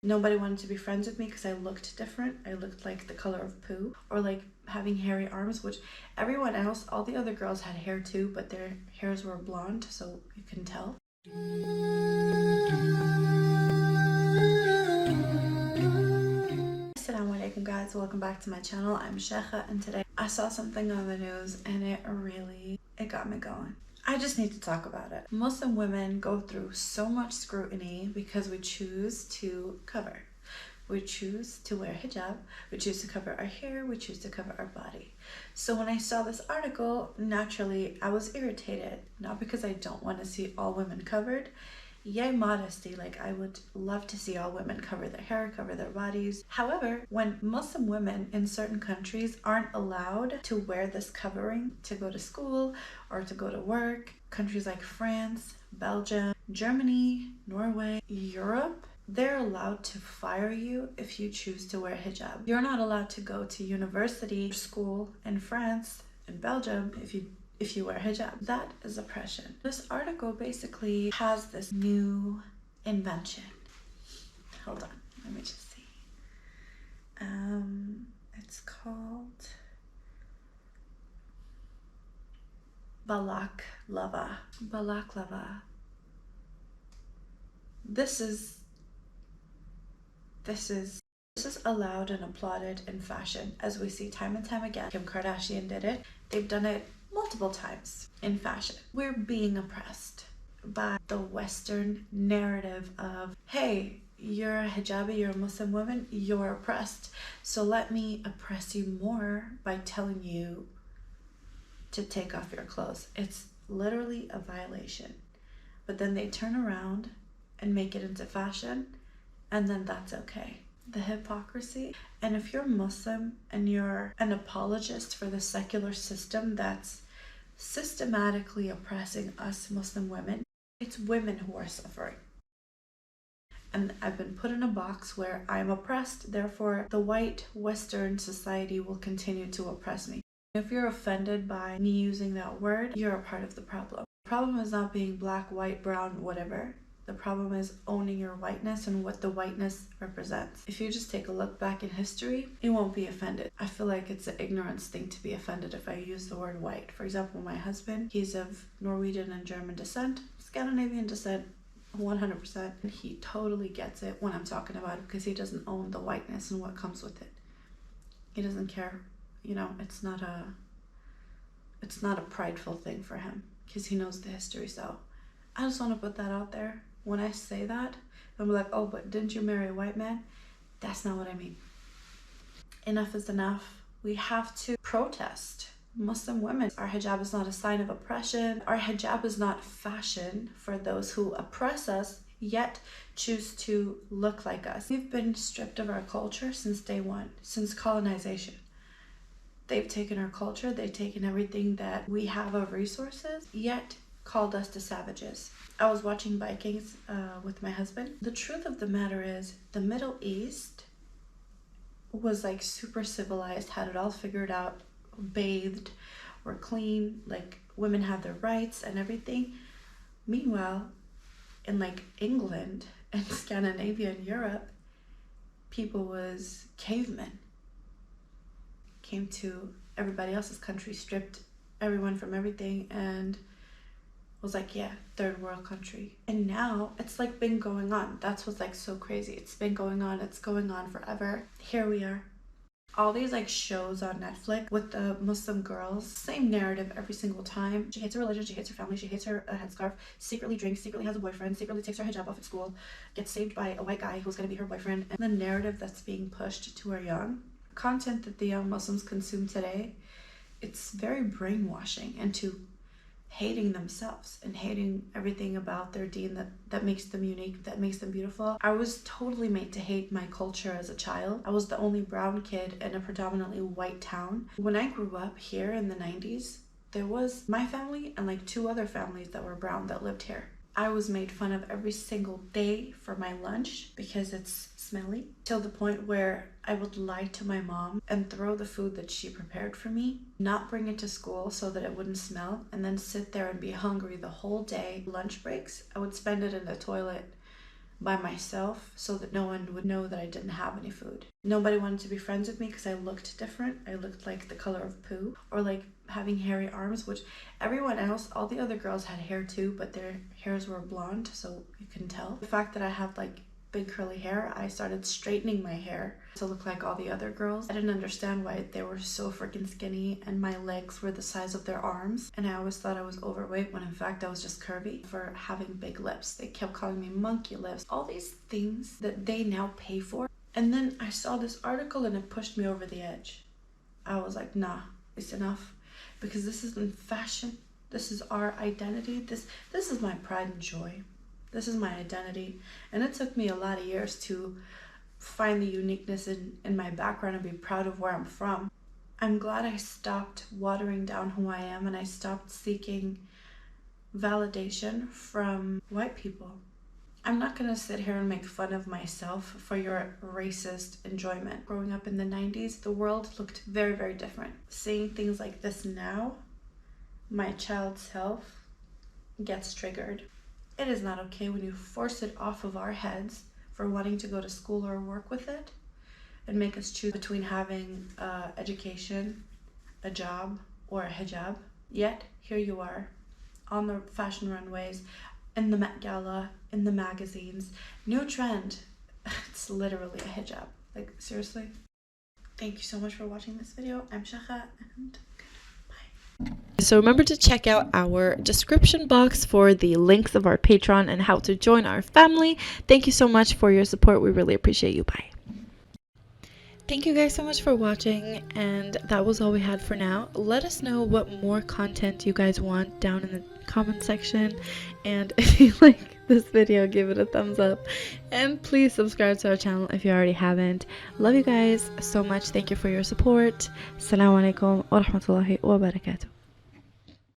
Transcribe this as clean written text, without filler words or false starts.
Nobody wanted to be friends with me because I looked different. I looked like the color of poo, or like having hairy arms, which everyone else, all the other girls had hair too, but their hairs were blonde, so you can tell. Assalamu alaikum guys, welcome back to my channel. I'm Sheikha, and today I saw something on the news and it got me going. I just need to talk about it. Muslim women go through so much scrutiny because we choose to cover. We choose to wear hijab, we choose to cover our hair, we choose to cover our body. So when I saw this article, naturally I was irritated, not because I don't want to see all women covered. Yay modesty, like I would love to see all women cover their hair, cover their bodies. However, when Muslim women in certain countries aren't allowed to wear this covering to go to school or to go to work, countries like France, Belgium, Germany, Norway, Europe, they're allowed to fire you if you choose to wear hijab. You're not allowed to go to university or school in France and Belgium if you wear hijab. That is oppression. This article basically has this new invention. Hold on, let me just see. It's called Balaklava. Balaklava. This is allowed and applauded in fashion, as we see time and time again. Kim Kardashian did it. They've done it multiple times in fashion. We're being oppressed by the Western narrative of, hey, you're a hijabi, you're a Muslim woman, you're oppressed. So let me oppress you more by telling you to take off your clothes. It's literally a violation. But then they turn around and make it into fashion, and then that's okay. The hypocrisy. And if you're Muslim and you're an apologist for the secular system that's systematically oppressing us Muslim women, it's women who are suffering. And I've been put in a box where I'm oppressed, therefore the white Western society will continue to oppress me. If you're offended by me using that word, you're a part of the problem. The problem is not being black, white, brown, whatever. The problem is owning your whiteness and what the whiteness represents. If you just take a look back in history, you won't be offended. I feel like it's an ignorance thing to be offended if I use the word white. For example, my husband, he's of Norwegian and German descent, Scandinavian descent, 100%. And he totally gets it when I'm talking about it because he doesn't own the whiteness and what comes with it. He doesn't care. You know, it's not a prideful thing for him because he knows the history. So I just want to put that out there. When I say that, I'm like, oh, but didn't you marry a white man? That's not what I mean. Enough is enough. We have to protest. Muslim women, our hijab is not a sign of oppression. Our hijab is not fashion for those who oppress us, yet choose to look like us. We've been stripped of our culture since day one, since colonization. They've taken our culture, they've taken everything that we have of resources, yet called us to savages. I was watching Vikings with my husband. The truth of the matter is the Middle East was like super civilized, had it all figured out, bathed, were clean, like women had their rights and everything. Meanwhile, in like England and Scandinavia and Europe, people was cavemen. Came to everybody else's country, stripped everyone from everything, and was like, yeah, third world country. And now it's like been going on. That's what's like so crazy. It's been going on. It's going on forever. Here we are. All these like shows on Netflix with the Muslim girls, same narrative every single time. She hates her religion, she hates her family, she hates her headscarf, secretly drinks, secretly has a boyfriend, secretly takes her hijab off at school, gets saved by a white guy who's gonna be her boyfriend. And the narrative that's being pushed to our young, content that the young Muslims consume today, it's very brainwashing into hating themselves and hating everything about their deen that makes them unique, that makes them beautiful. I was totally made to hate my culture as a child. I was the only brown kid in a predominantly white town. When I grew up here in the 90s, there was my family and like 2 other families that were brown that lived here. I was made fun of every single day for my lunch because it's smelly, till the point where I would lie to my mom and throw the food that she prepared for me, not bring it to school so that it wouldn't smell, and then sit there and be hungry the whole day. Lunch breaks, I would spend it in the toilet by myself so that no one would know that I didn't have any food. Nobody wanted to be friends with me because I looked different. I looked like the color of poo, or like having hairy arms, which everyone else, all the other girls had hair too, but their hairs were blonde, so you can tell. The fact that I had like big curly hair, I started straightening my hair to look like all the other girls. I didn't understand why they were so freaking skinny and my legs were the size of their arms, and I always thought I was overweight when in fact I was just curvy for having big lips. They kept calling me monkey lips, all these things that they now pay for. And then I saw this article and it pushed me over the edge. I was like, nah, it's enough, because this isn't fashion. This is our identity. This is my pride and joy. This is my identity, and it took me a lot of years to find the uniqueness in my background and be proud of where I'm from. I'm glad I stopped watering down who I am, and I stopped seeking validation from white people. I'm not gonna sit here and make fun of myself for your racist enjoyment. Growing up in the 90s, the world looked very, very different. Seeing things like this now, my child's self gets triggered. It is not okay when you force it off of our heads for wanting to go to school or work with it and make us choose between having education, a job, or a hijab. Yet, here you are on the fashion runways, in the Met Gala, in the magazines. New trend. It's literally a hijab. Like, seriously. Thank you so much for watching this video. I'm Sheikha, and so remember to check out our description box for the links of our Patreon and how to join our family. Thank you so much for your support. We really appreciate you. Bye. Thank you guys so much for watching, and that was all we had for now. Let us know what more content you guys want down in the comment section, and if you like this video, give it a thumbs up, and please subscribe to our channel if you already haven't. Love you guys so much. Thank you for your support. Assalamu alaikum wa rahmatullahi wa barakatuh.